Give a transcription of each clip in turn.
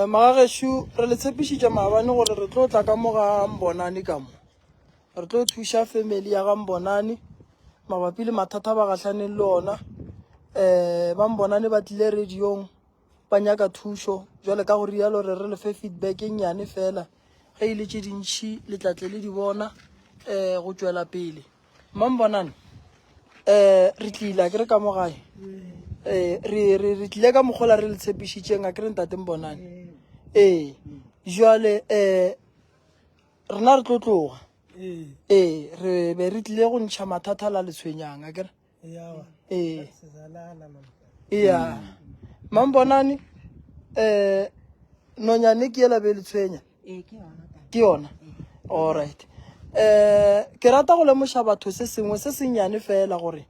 Magagesho re le tshepišitše maabane gore re tlo tla ka mo ga Mbonani ka mo re tlo thuša family ya ga Mbonani mabapi le mathata ba gatlhaneng le ona ba Mbonani ba tlile radiong ba nyaka thušo jwale ka go rialo re le fe feedback e nnyane fela ge ile tše dintšhi le tlatle le di bona go tšwela pele Mbonani re tlile ke re ka mo gae re tlile ka mokgola re le tshepišitšeng a ke re ntate Mbonani jwale rena re tlo tloga re be re tlile go ntšha mathata la le tshwenyang a kere ya Mbonani nonyane ke yela be le tshwenya ke yona all right ke rata go lemoša batho se sengwe se sennyane fela gore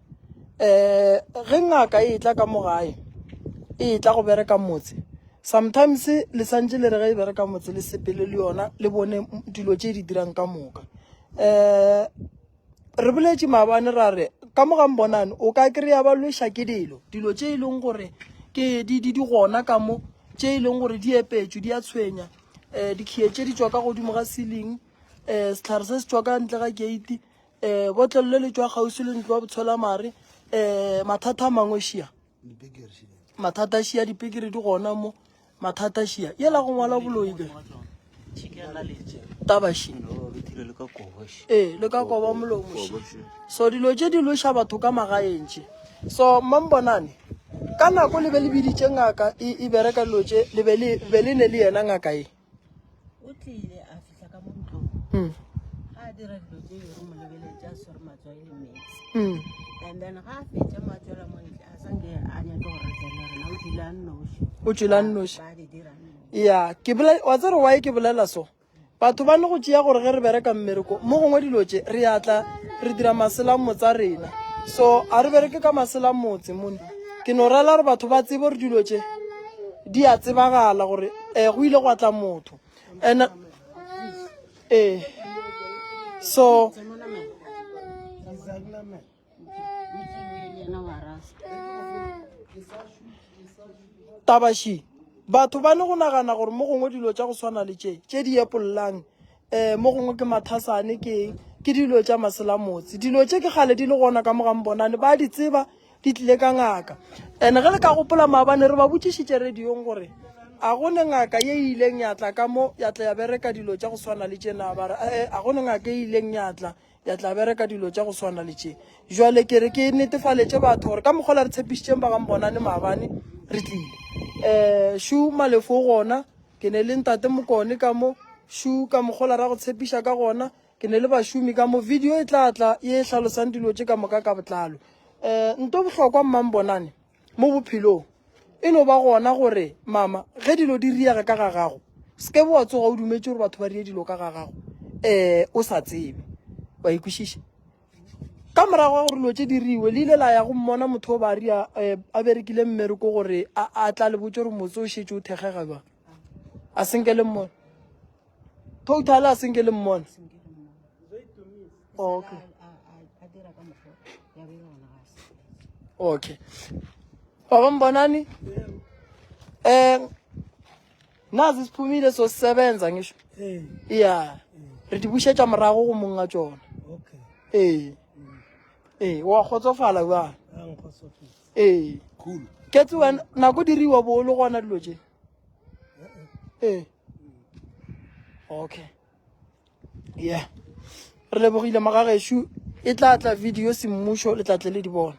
ge ngaka e tla ka mo gae e tla go bereka motse sometimes le santse le re ge e bereka motse le sepele le yona le bone dilo tše di dirang ka moka re boletše maabane ra re ka mo ga Mbonani o ka kry-a ba lweša ke dilo tše e leng gore ke di gona ka mo tše e leng gore di epetšwe di a tshwenya dikgie tše di tšwa ka godimo ga ceiling setlhare se se tšwa ka ntle ga gate botlelo le tšwa kgausi le ntlo wa botshola mare mathata a mangwe šia mathata šia dipekere di gona mo mathata šia yela go ngwala boloi ke tabaši le ka koba molomoši so dilo tše di loša batho ka magaentše so Mbonani ka nako le be le biditše ngaka e bereka dilo tše le be le ne le yena ngaka e o tlile a fihla ka mo ntlong a dira dilo tše e mo lebeletša swere matswai le metsi and then ga a fetša matswela mo ntle a sanke a nyaka go ratela rena o tlile a nnoši o tšwela nnoši ba di dira nnoši ya wa tsere wae ke bolela so batho ba ne go tšea gore ge re bereka mmereko mo gongwe dilo tše re atla re dira maselamotse a rena so a re bereke ka maselamotse mone ke no rala re batho ba tsebe gore dilo tše di a tsebagala gore go ile go atla motho and so tabaši batho ba ne go nagana gore mo gongwe dilo tša go swana le tše di epollang mo gongwe ke mathasane ke dilo tša maselamotse dilo tše ke gale di le gona ka mo ga Mbonani ba di tseba di tlile ka ngaka and ge le ka gopola maabane re ba botšišitše radiong gore a gone ngaka ye ileng ya tla ka mo ya tla ya bereka dilo tša go swana le tšena ba re a gone ngaka ye ileng ya tla bereka dilo tša go swana le tše jwale ke re ke netefaletše batho gore ka mokgola re tshepišitšeng ba ga Mbonani maabane re tlile shu malefo gona ke ne le ntate Mokone ka mo shu ka mokgola ra go tshepiša ka gona ke ne le bašomi ka mo video e tla tla ye hlalosang dilo tše ka moka ka botlalo nto bohlokwa Mbonani mo bophelong e no ba gona gore mama ge dilo di riaga ka ga gago se bo wa tsoga o dumetše gore batho ba rie dilo ka ga gago o sa tsebe wa ikwešiša ka morago gore dilo tše di riwe le ile la ya go mmona motho o ba ria a berekile mmereko gore a tla le botse gore motse o šetse o thegega ba a senke le mmona total a senke le mmona okay okay baba Mbonani nazi siphumile so sisebenza ngisho ya re di bušetša morago go monga tšona wa kgotsofala ba cool ke tse nako diriwa bo le gona dilo tše okay yeah re lebogile magagesho e tla tla video semmušo le tlatle le di bona